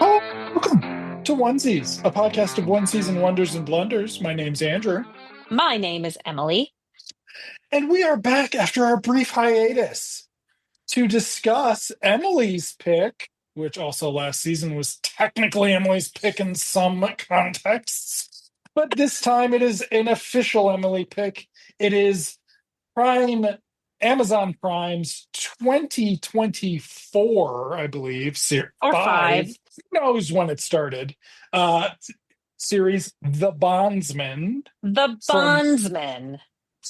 Oh, welcome to Onesies, a podcast of onesies and wonders and blunders. My name's Andrew, My name is Emily. and we are back after our brief hiatus to discuss Emily's pick, which also last season was technically Emily's pick in some contexts. But this time it is an official Emily pick. It is Prime, Amazon Prime's 2024, I believe, Or five. five. Who knows when it started? Uh, Series The Bondsman The from Bondsman.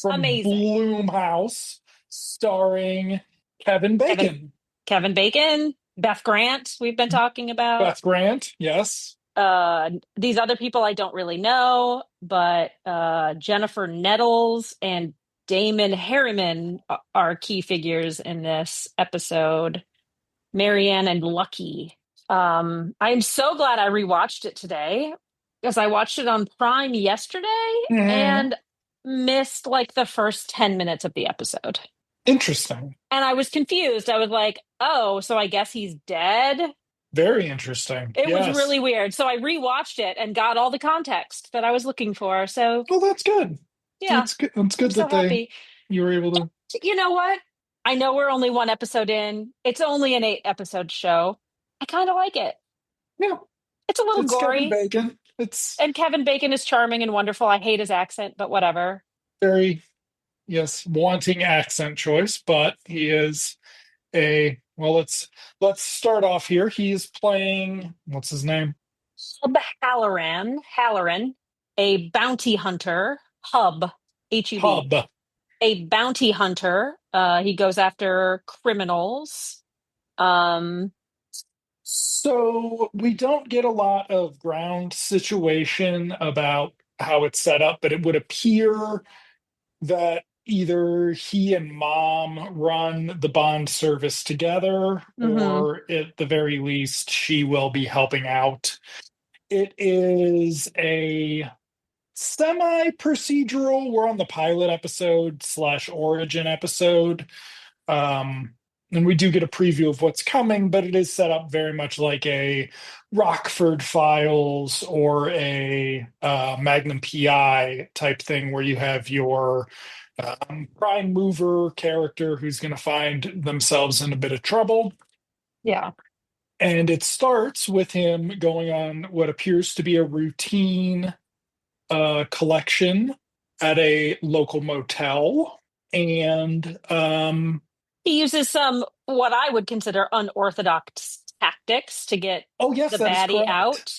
Amazing. Bloomhouse, starring Kevin Kevin Bacon. Kevin Bacon, Beth Grant, we've been talking about. Beth Grant, yes. These other people I don't really know, but Jennifer Nettles and Damon Harriman are key figures in this episode. Marianne and Lucky. I'm so glad I rewatched it today because I watched it on Prime yesterday Mhm. and missed like the first 10 minutes of the episode. Interesting. And I was confused. I was like, oh, so I guess he's dead. Very interesting. It was Yes. really weird. So I rewatched it and got all the context that I was looking for. So Well, that's good. yeah, That's good. That's I'm good so that happy. you were able to. You know what? I know we're only one episode in. It's only an 8 episode show. I kind of like it. Yeah, It's a little it's Kevin gory. Bacon. It's And Kevin Bacon is charming and wonderful. I hate his accent, but whatever. very, yes, wanting accent choice, but he is a well, let's start off here. He is playing what's his name? Halloran, a bounty hunter. Hub, Hub, Hub. a bounty hunter. He goes after criminals. Um, So we don't get a lot of ground situation about how it's set up, but it would appear that either he and mom run the bond service together, mhm. or at the very least, she will be helping out. It is a semi procedural. We're on the pilot episode slash origin episode. Um, and we do get a preview of what's coming, but it is set up very much like a Rockford Files or a Magnum PI type thing, where you have your prime mover character who's going to find themselves in a bit of trouble. Yeah. And it starts with him going on what appears to be a routine collection at a local motel. And He uses some what I would consider unorthodox tactics to get oh, yes, the that is baddie correct. out.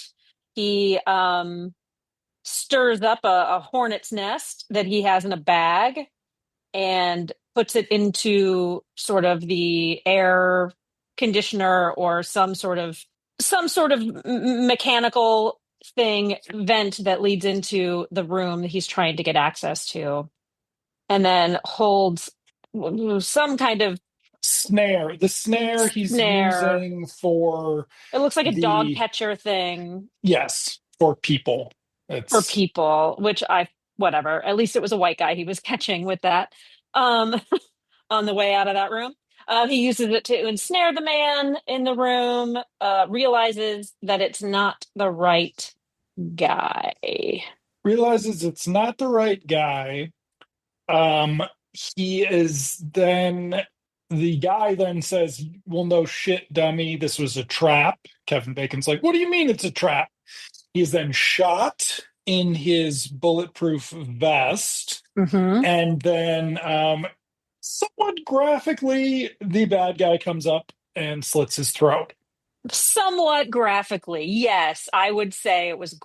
He stirs up a hornet's nest that he has in a bag and puts it into sort of the air conditioner or some sort of mechanical thing vent that leads into the room that he's trying to get access to, and then holds some kind of Snare. The snare he's snare. using for It looks like a dog the, catcher thing yes, for people. for It's people, which I whatever. At least it was a white guy he was catching with that. Um, on the way out of that room. He uses it to ensnare the man in the room, realizes that it's not the right guy. realizes it's not the right guy. Um, he is then the guy then says, "Well, no shit, dummy. This was a trap." Kevin Bacon's like, "What do you mean it's a trap?" He is then shot in his bulletproof vest, Mm-hmm. and then somewhat graphically, the bad guy comes up and slits his throat. Somewhat graphically, yes, I would say it was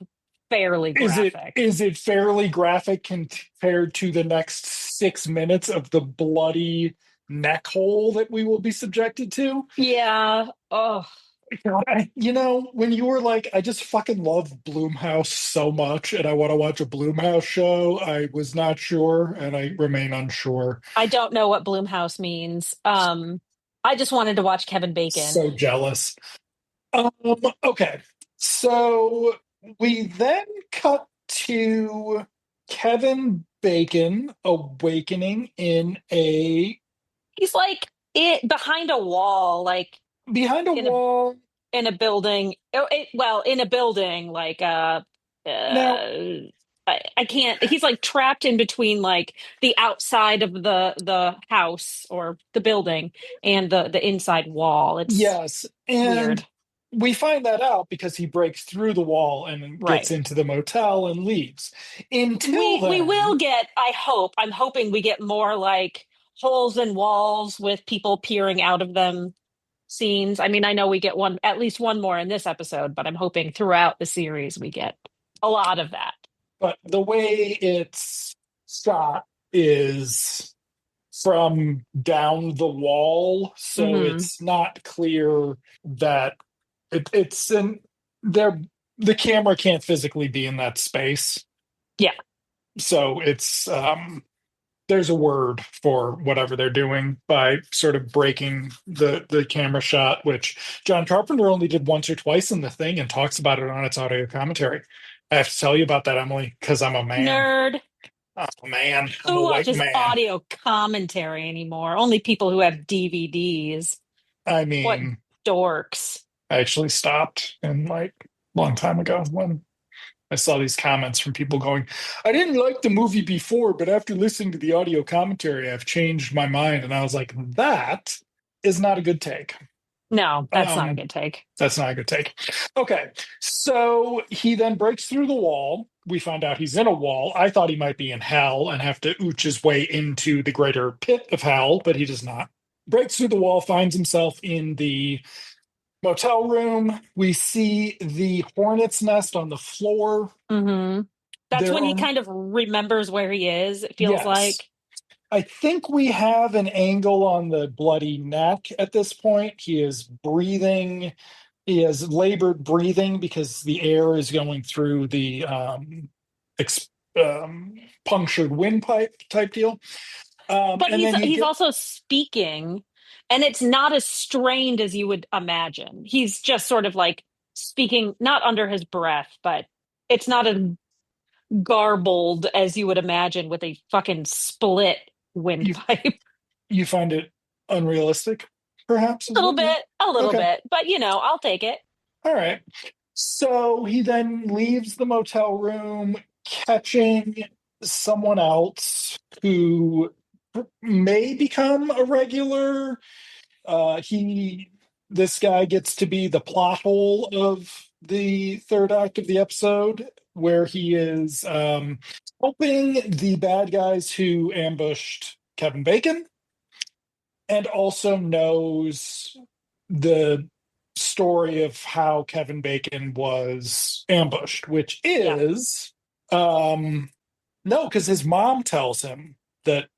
fairly Is it graphic. is it fairly graphic compared to the next 6 minutes of the bloody neck hole that we will be subjected to? Yeah. Oh. God, when you were like, I just fucking love Bloomhouse so much and I want to watch a Bloomhouse show, I was not sure and I remain unsure. I don't know what Bloomhouse means. I just wanted to watch Kevin Bacon. So jealous. Um, okay. So we then cut to Kevin Bacon awakening in a He's like behind a wall, like behind a in a wall. in a building. Well, in a building, like Now, I can't. He's like trapped in between like the outside of the house or the building and the inside wall. It's yes, and weird, we find that out because he breaks through the wall and gets right? into the motel and leaves. Until We will then, get. I'm hoping we get more like holes in walls with people peering out of them scenes. I mean, I know we get one, at least one more in this episode, but I'm hoping throughout the series we get a lot of that. but the way it's shot is from down the wall, so Hmm. it's not clear that it's in there. The camera can't physically be in that space, Yeah. so it's there's a word for whatever they're doing by sort of breaking the camera shot, which John Carpenter only did once or twice in the thing and talks about it on its audio commentary. I have to tell you about that, Emily, because I'm a man. Nerd. I'm a man. I'm a Who white watches man. audio commentary anymore? Only people who have DVDs. I What mean, dorks. I actually stopped and like a long time ago when I saw these comments from people going, I didn't like the movie before, but after listening to the audio commentary, I've changed my mind. And I was like, that is not a good take. No, that's not a Um, good take. that's not a good take. Okay. So he then breaks through the wall. We find out he's in a wall. I thought he might be in hell and have to ooch his way into the greater pit of hell, but he does not. Breaks through the wall, finds himself in the motel room. We see the hornet's nest on the floor. Hmm. That's There when he are, kind of remembers where he is, it feels yes, like. I think we have an angle on the bloody neck at this point. He is breathing. He has labored breathing because the air is going through the ex- um, punctured windpipe type deal. But And then you he's get, also speaking, and it's not as strained as you would imagine. He's just sort of like speaking not under his breath, but it's not as garbled as you would imagine with a fucking split you, windpipe. you find it unrealistic, perhaps, is what you. A little Okay. bit, but I'll take it. All right. So he then leaves the motel room, catching someone else who may become a regular. He, this guy gets to be the plot hole of the third act of the episode, where he is helping the bad guys who ambushed Kevin Bacon and also knows the story of how Kevin Bacon was ambushed, which Yeah. is um no, because his mom tells him that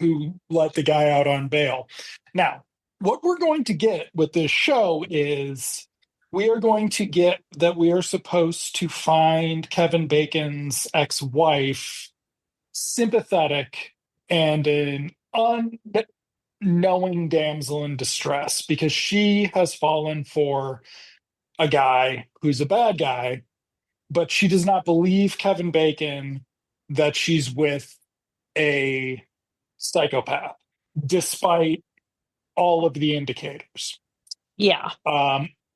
who let the guy out on bail. Now, what we're going to get with this show is we are going to get that we are supposed to find Kevin Bacon's ex-wife sympathetic and an unknowing damsel in distress because she has fallen for a guy who's a bad guy, but she does not believe Kevin Bacon that she's with a psychopath, despite all of the indicators. Yeah.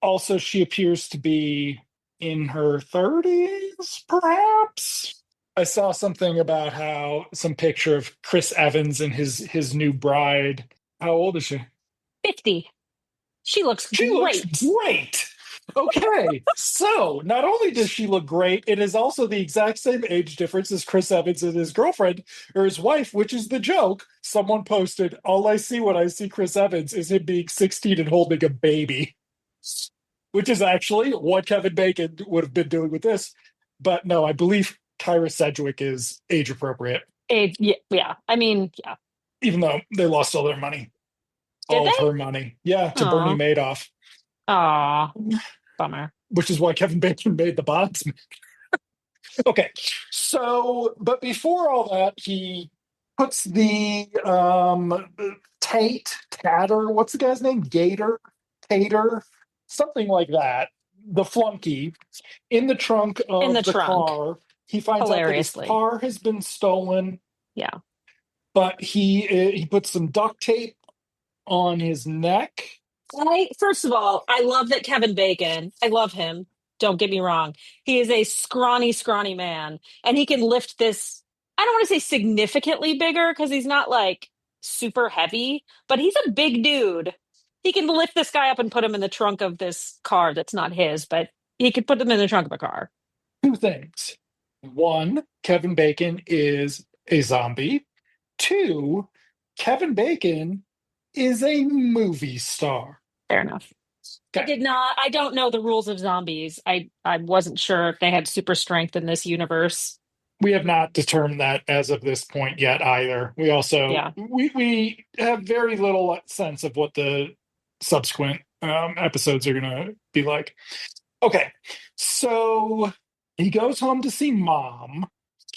Also, she appears to be in her 30s, perhaps. I saw something about how some picture of Chris Evans and his new bride. How old is she? 50. She looks She looks great. great. Okay, so not only does she look great, it is also the exact same age difference as Chris Evans and his girlfriend or his wife, which is the joke. Someone posted, all I see when I see Chris Evans is him being 16 and holding a baby, which is actually what Kevin Bacon would have been doing with this. But no, I believe Kyra Sedgwick is age appropriate, Yeah, yeah. I mean, yeah. even though they lost all their money, Did all they? of her money. Yeah, to Bernie Oh, Madoff. Aw, bummer. which is why Kevin Bacon made the box. Okay, so but before all that, he puts the Tater, what's the guy's name? Gator, Tater, something like that. The flunky in the trunk In the of the trunk, car. He finds out that his hilariously. car has been stolen, Yeah, but he puts some duct tape on his neck. First of all, I love that Kevin Bacon. I love him. Don't get me wrong. He is a scrawny, scrawny man, and he can lift this. I don't want to say significantly bigger because he's not like super heavy, but he's a big dude. He can lift this guy up and put him in the trunk of this car that's not his, but he could put them in the trunk of a car. Two things. One, Kevin Bacon is a zombie. Two, Kevin Bacon is a movie star. Fair enough. I Okay. did not. I don't know the rules of zombies. I wasn't sure if they had super strength in this universe. We have not determined that as of this point yet either. We also Yeah. we have very little sense of what the subsequent episodes are going to be like. Okay, so he goes home to see mom.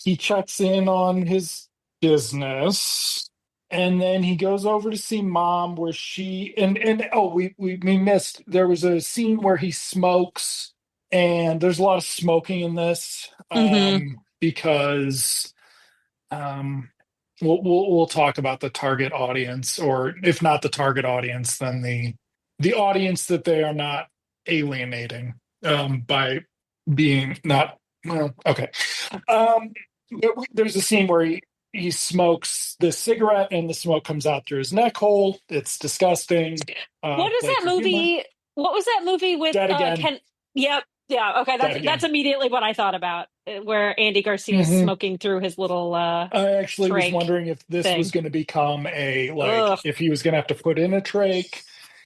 He checks in on his business, and then he goes over to see mom, where she and oh, we missed. There was a scene where he smokes, and there's a lot of smoking in this Hmm. because we'll talk about the target audience, or if not the target audience, then the audience that they are not alienating by being not well. Okay, um, there's a scene where he smokes the cigarette and the smoke comes out through his neck hole. It's disgusting. What is Played that for humor. movie? What was that movie with Dead again. Ken? Yep. Yeah, okay, Dead that's again. immediately what I thought about, where Andy Garcia is Hmm. smoking through his little I actually was trach wondering if this was thing. going to become a like Ugh. if he was going to have to put in a trach.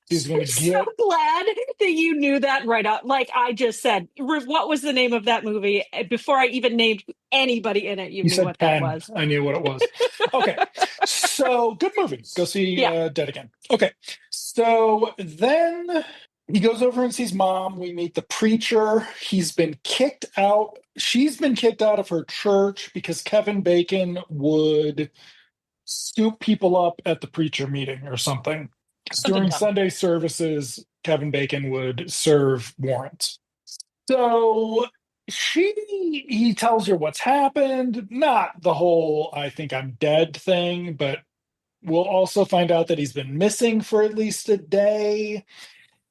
He's going I'm to so get. glad that you knew that right up. Like I just said, what was the name of that movie? Before I even named anybody in it, you You knew said what that Ken. was. I knew what it was. Okay, so good movie. Go see Yeah. Dead Again. Okay, so then he goes over and sees mom. We meet the preacher. He's been kicked out. She's been kicked out of her church because Kevin Bacon would scoop people up at the preacher meeting or something. Something During dumb. Sunday services, Kevin Bacon would serve warrants. So he tells her what's happened, not the whole I think I'm dead thing, but we'll also find out that he's been missing for at least a day,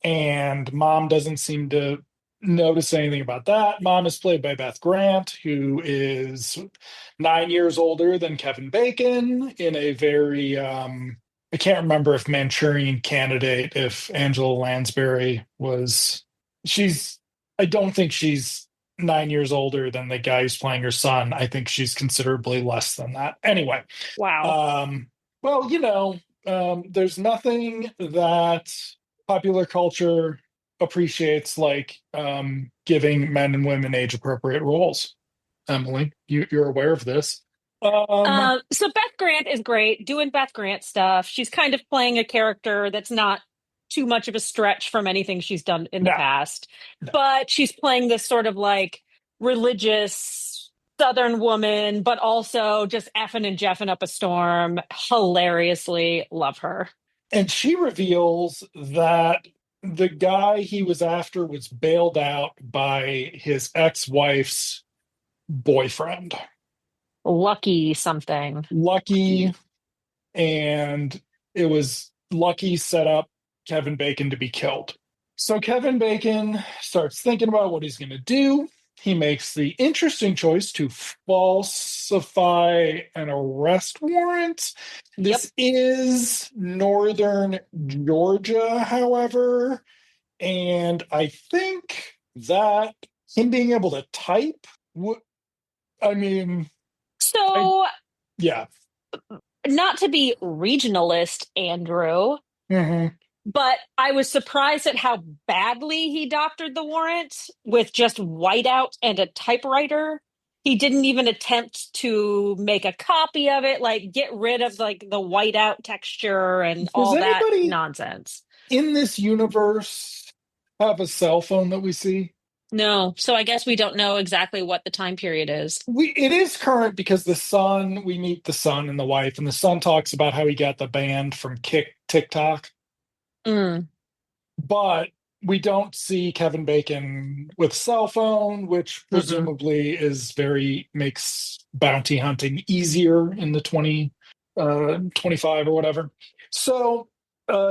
and mom doesn't seem to notice anything about that. Mom is played by Beth Grant, who is 9 years older than Kevin Bacon in a very I can't remember if Manchurian Candidate, if Angela Lansbury was she's I don't think she's 9 years older than the guy who's playing her son. I think she's considerably less than that. Anyway, Wow. um, well, there's nothing that popular culture appreciates like giving men and women age appropriate roles. Emily, you're aware of this. Um, So Beth Grant is great doing Beth Grant stuff. She's kind of playing a character that's not too much of a stretch from anything she's done in the no, past, no. but she's playing this sort of like religious Southern woman, but also just effing and jeffing up a storm. Hilariously love her. And she reveals that the guy he was after was bailed out by his ex-wife's boyfriend. Lucky something. Lucky, and it was Lucky set up Kevin Bacon to be killed. So Kevin Bacon starts thinking about what he's going to do. He makes the interesting choice to falsify an arrest warrant. Yep. This is northern Georgia, however, and I think that him being able to type, I mean, I So, yeah. not to be regionalist, Andrew, Mhm. but I was surprised at how badly he doctored the warrant with just whiteout and a typewriter. He didn't even attempt to make a copy of it, like get rid of like the whiteout texture and Was all that anybody nonsense. in this universe have a cell phone that we see. No. So I guess we don't know exactly what the time period is. It is current because the son, we meet the son and the wife, and the son talks about how he got the band from TikTok, Mm, but we don't see Kevin Bacon with cell phone, which mm-mm. presumably is very makes bounty hunting easier in the 25 or whatever. So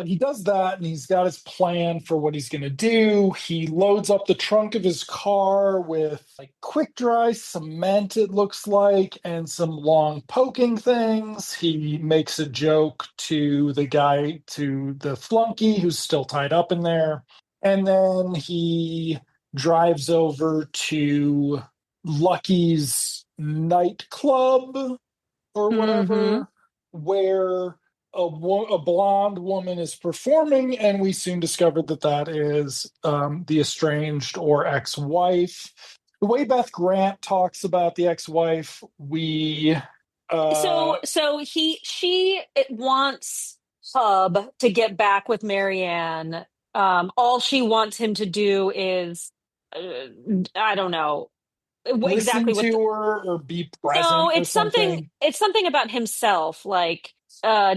he does that and he's got his plan for what he's going to do. He loads up the trunk of his car with like quick dry cement, it looks like, and some long poking things. He makes a joke to the guy, to the flunky who's still tied up in there. And then he drives over to Lucky's nightclub or Mm-hmm. whatever, where a blonde woman is performing, and we soon discovered that that is the estranged or ex-wife. The way Beth Grant talks about the ex-wife, we uh, She it wants Hub to get back with Marianne. All she wants him to do is, uh, I don't know listen exactly what. to her or be No, present or something. it's something about himself, like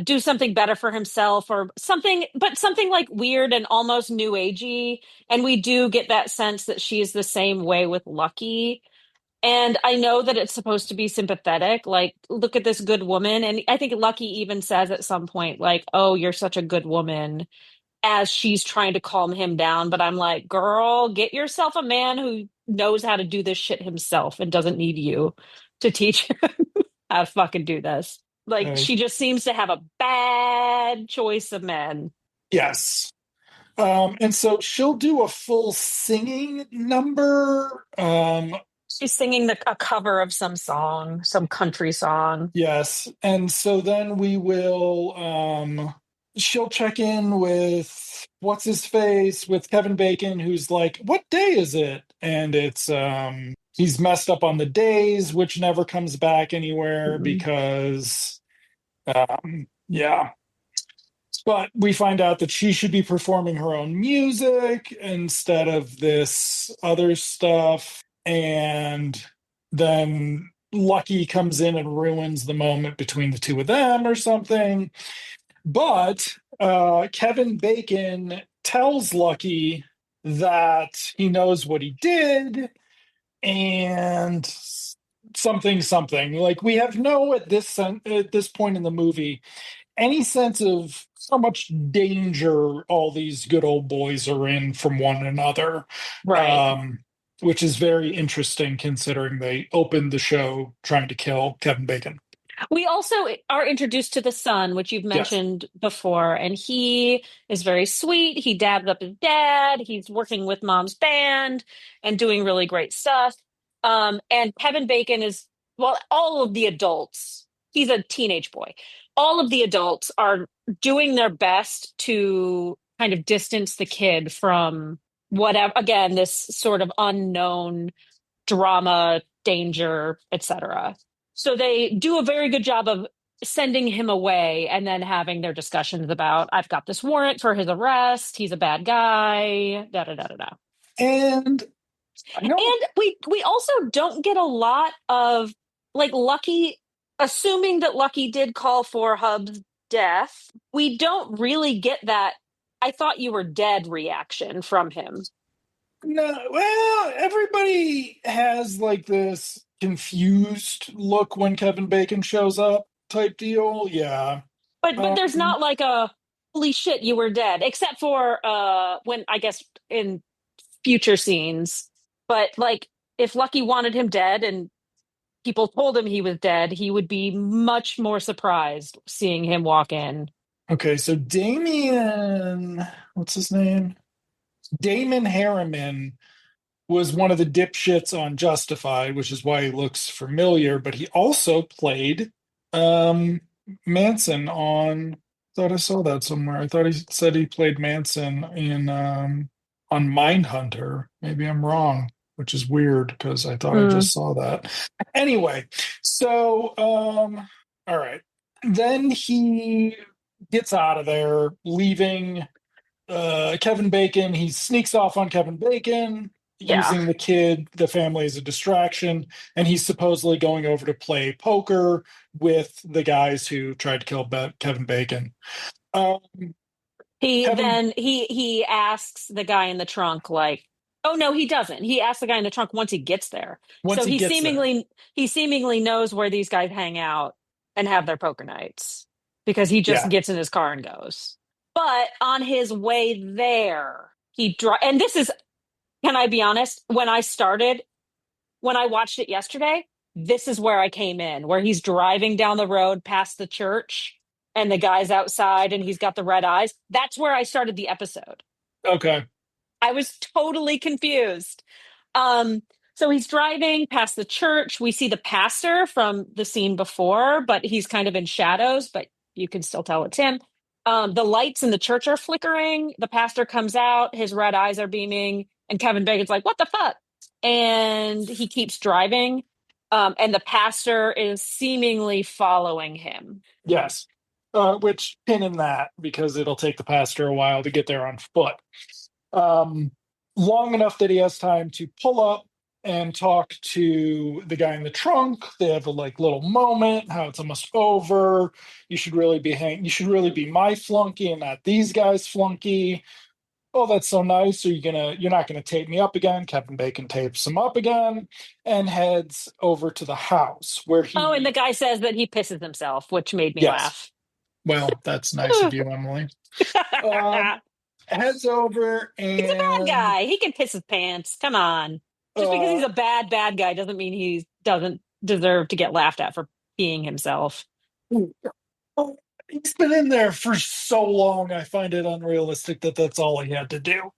do something better for himself or something, but something like weird and almost new agey. And we do get that sense that she's the same way with Lucky. And I know that it's supposed to be sympathetic, like, look at this good woman. And I think Lucky even says at some point, like, oh, you're such a good woman, as she's trying to calm him down. But I'm like, girl, get yourself a man who knows how to do this shit himself and doesn't need you to teach him how to fucking do this. Like, Uh, she just seems to have a bad choice of men. yes. And so she'll do a full singing number. She's singing a cover of some song, some country song. Yes. And so then we will she'll check in with what's his face with Kevin Bacon, who's like, "What day is it?" And it's he's messed up on the days, which never comes back anywhere Mm. because yeah. But we find out that she should be performing her own music instead of this other stuff. And then Lucky comes in and ruins the moment between the two of them or something. But Kevin Bacon tells Lucky that he knows what he did and something. Like we have no at this point in the movie any sense of how much danger all these good old boys are in from one another, Right. um, which is very interesting considering they opened the show trying to kill Kevin Bacon. We also are introduced to the son, which you've Yes. mentioned before, and he is very sweet. He dabs up his dad. He's working with mom's band and doing really great stuff. And Kevin Bacon is, well, all of the adults, he's a teenage boy. All of the adults are doing their best to kind of distance the kid from whatever, again, this sort of unknown drama, danger, etc. So they do a very good job of sending him away and then having their discussions about, I've got this warrant for his arrest. He's a bad guy. Da da da da da. And I don't And we also don't get a lot of like Lucky, assuming that Lucky did call for Hub's death. We don't really get that. I thought you were dead reaction from him. know. Well, everybody has like this confused look when Kevin Bacon shows up type deal. Yeah. But there's Um, not like a holy shit you were dead, except for when I guess in future scenes. But like if Lucky wanted him dead and people told him he was dead, he would be much more surprised seeing him walk in. okay, so Damien, what's his name? Damon Harriman was one of the dipshits on Justified, which is why he looks familiar, but he also played um, Manson on. I thought I saw that somewhere. I thought he said he played Manson in on Mindhunter. Maybe I'm wrong, which is weird because I thought I Mm. just saw that. Anyway, so all right. Then he gets out of there, leaving Kevin Bacon. He sneaks off on Kevin Bacon Yeah. using the family as a distraction, and he's supposedly going over to play poker with the guys who tried to kill Kevin Bacon. Um, He Kevin, then he asks the guy in the trunk like, oh no, he doesn't. He asks the guy in the trunk once he gets there. once So he gets there, he seemingly knows where these guys hang out and have their poker nights because he just yeah, gets in his car and goes. But on his way there, and this is, can I be honest? When I watched it yesterday, this is where I came in, where he's driving down the road past the church and the guy's outside and he's got the red eyes. That's where I started the episode. okay, I was totally confused. Um, so he's driving past the church. We see the pastor from the scene before, but he's kind of in shadows, but you can still tell it's him. The lights in the church are flickering. The pastor comes out, his red eyes are beaming, and Kevin Bacon's like, "What the fuck?" And he keeps driving. And the pastor is seemingly following him. yes. Which pin in that because it'll take the pastor a while to get there on foot. Um, Long enough that he has time to pull up and talk to the guy in the trunk. They have a like little moment, how it's almost over. You should really be my flunky and not these guys' flunky. Oh, that's so nice. You're not gonna tape me up again. Kevin Bacon tapes him up again and heads over to the house where Oh, and the he guy says that he pisses himself, which made me yes. laugh. Well, that's nice of you, Emily. Um, Heads over He's a bad and guy. He can piss his pants. Come on. Just because uh he's a bad guy doesn't mean he doesn't deserve to get laughed at for peeing himself. oh, he's been in there for so long. I find it unrealistic that that's all he had to do.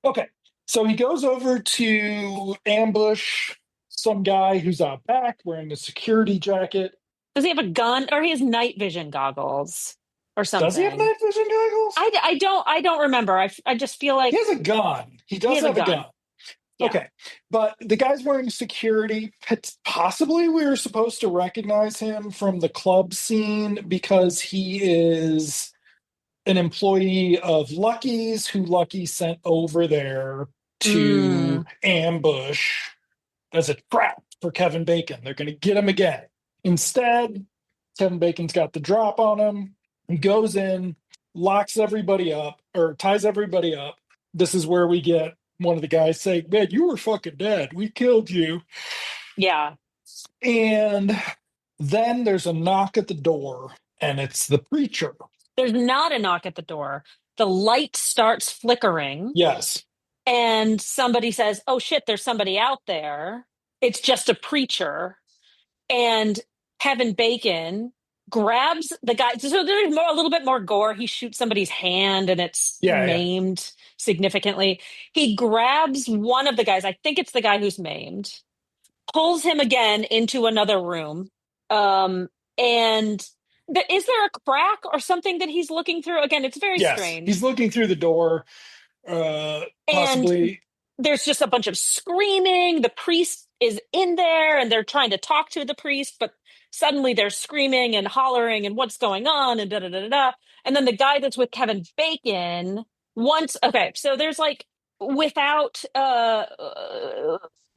Okay, so he goes over to ambush some guy who's out back wearing a security jacket. Does he have a gun or he has night vision goggles or Does he have something? night vision goggles? I don't remember. I just feel He like has a gun. He he does has a have a gun. gun. Yeah. Okay, but the guy's wearing security. Possibly we were supposed to recognize him from the club scene because he is an employee of Lucky's who Lucky sent over there to Mm, ambush as a trap for Kevin Bacon. They're going to get him again. Instead, Kevin Bacon's got the drop on him. He goes in, locks everybody up, or ties everybody up. This is where we get one of the guys say, "Man, you were fucking dead. We killed you." yeah. And then there's a knock at the door, and it's the preacher. There's not a knock at the door. The light starts flickering Yes, and somebody says, "Oh shit, there's somebody out there." It's just a preacher, and Kevin Bacon grabs the guy. So there's a little bit more gore. He shoots somebody's hand, and it's yeah, yeah, maimed significantly. He grabs one of the guys. I think it's the guy who's maimed. Pulls him again into another room. And is there a crack or something that he's looking through? Again, it's very yes. He's strange. looking through the door, And possibly. there's just a bunch of screaming. The priest is in there and they're trying to talk to the priest, but suddenly they're screaming and hollering and what's going on and da da da da da. And then the guy that's with Kevin Bacon okay, so there's like without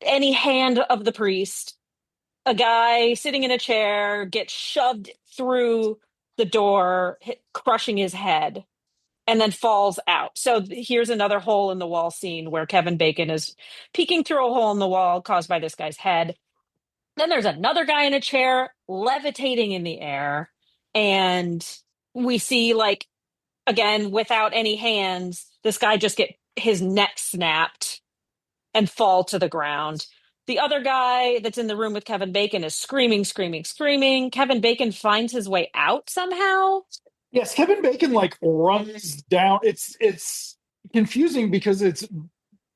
any hand of the priest, a guy sitting in a chair gets shoved through the door, crushing his head and then falls out. So here's another hole in the wall scene where Kevin Bacon is peeking through a hole in the wall caused by this guy's head. Then there's another guy in a chair levitating in the air. And we see, like, again, without any hands, this guy just get his neck snapped and fall to the ground. The other guy that's in the room with Kevin Bacon is screaming, screaming, screaming. Kevin Bacon finds his way out somehow. Yes, Kevin Bacon like runs down. It's confusing because it's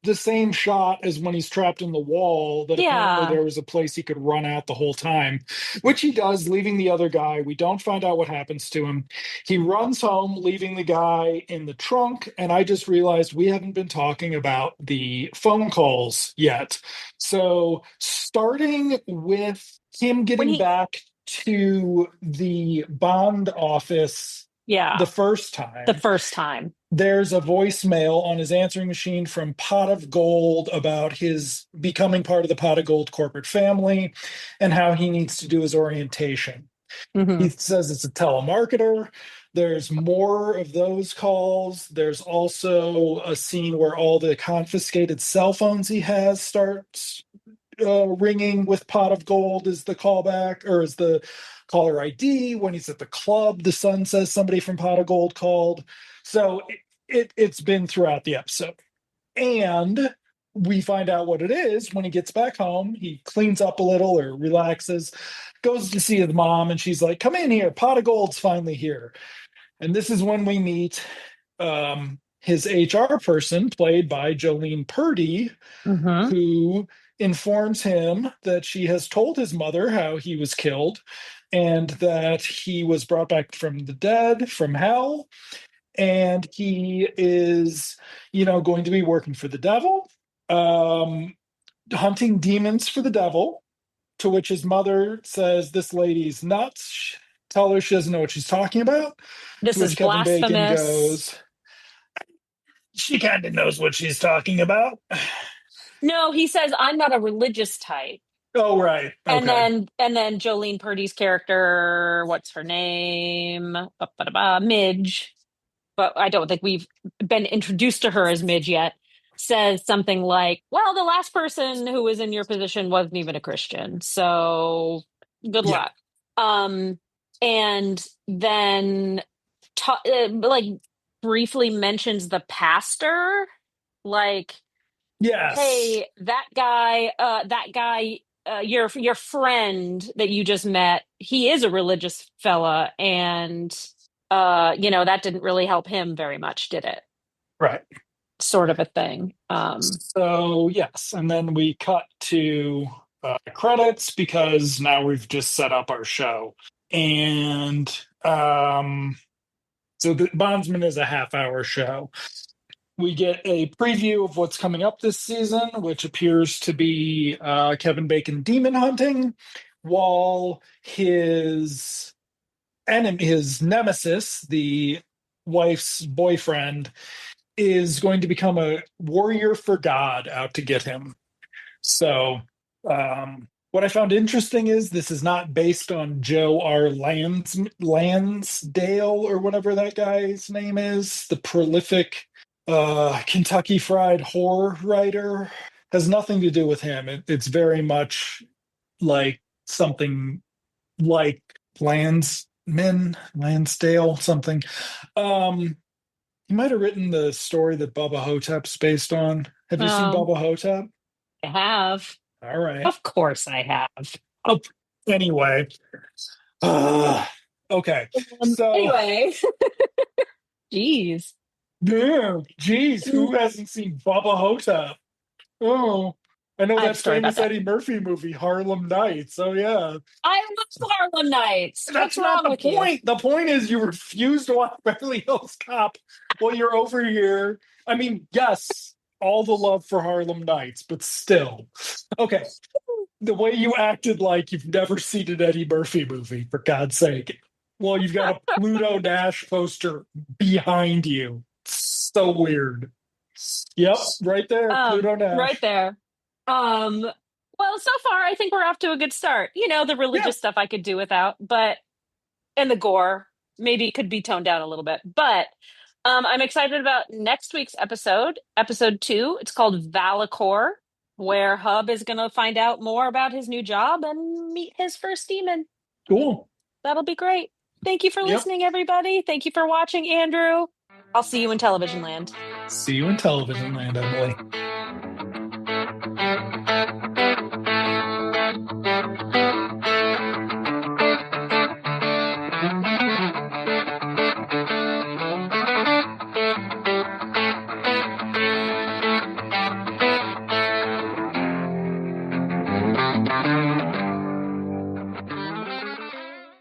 the same shot as when he's trapped in the wall, that apparently Yeah. there was a place he could run out the whole time, which he does, leaving the other guy. We don't find out what happens to him. He runs home, leaving the guy in the trunk. And I just realized we haven't been talking about the phone calls yet. So, starting with him When getting he back to the bond office Yeah, the first the time, first time. there's a voicemail on his answering machine from Pot of Gold about his becoming part of the Pot of Gold corporate family and how he needs to do his orientation. He Hmm. says it's a telemarketer. There's more of those calls. There's also a scene where all the confiscated cell phones he has starts ringing with Pot of Gold as the callback or as the caller ID. When he's at the club, the son says somebody from Pot of Gold called. So it's been throughout the episode. And we find out what it is when he gets back home. He cleans up a little or relaxes, goes to see his mom, and she's like, "Come in here. Pot of Gold's finally here." And this is when we meet his HR person, played by Jolene Purdy, Hmm. who informs him that she has told his mother how he was killed and that he was brought back from the dead, from hell, and he is, going to be working for the devil, um, hunting demons for the devil. To which his mother says, "This lady's nuts. Tell her she doesn't know what she's talking about." To This is which Kevin Bacon blasphemous. goes, "She kind of knows what she's talking about." No, he says, I'm not a religious type. Oh, right. Okay. And then Jolene Purdy's character, what's her name? Ba-ba-da-ba, Midge, but I don't think we've been introduced to her as Midge yet, says something like, well, the last person who was in your position wasn't even a Christian, so good Yeah. luck. Um, and then like briefly mentions the pastor, like, Yes. hey, that guy, your friend that you just met, he is a religious fella, and that didn't really help him very much, did it? Right. Sort of a thing. So, yes. And then we cut to credits because now we've just set up our show. And so the Bondsman is a half-hour show. We get a preview of what's coming up this season, which appears to be Kevin Bacon demon hunting, while his nemesis, the wife's boyfriend, is going to become a warrior for God out to get him. So, what I found interesting is this is not based on Joe R. Lansdale or whatever that guy's name is, the prolific Kentucky Fried horror writer. Has nothing to do with him. It's very much like something like Lansdale, something. Um, he might have written the story that Bubba Hotep's based on. Have you seen um, Bubba Hotep? I have. All right. Of course I have. Oh, anyway. Uh, okay. So, Anyway, jeez. yeah, geez, who hasn't seen Bubba Hotep? Oh, I know I have a that story about famous that. Eddie Murphy movie, Harlem Nights. Oh, yeah. I love Harlem Nights. What's That's not wrong the with you? point. The point is you refuse to watch Beverly Hills Cop while you're over here. I mean, yes, all the love for Harlem Nights, but still. Okay. The way you acted like you've never seen an Eddie Murphy movie, for God's sake. Well, you've got a Pluto Nash poster behind you. So weird. Yep, right there, Pluto Right Nash. there. Well, so far I think we're off to a good start. The Yeah, religious stuff I could do without, but and the gore maybe it could be toned down a little bit. But I'm excited about next week's episode 2. It's called Valakor, where Hub is going to find out more about his new job and meet his first demon. cool. That'll be great. Thank you for Yep. listening, everybody. Thank you for watching, Andrew. I'll see you in television land. See you in television land, Emily.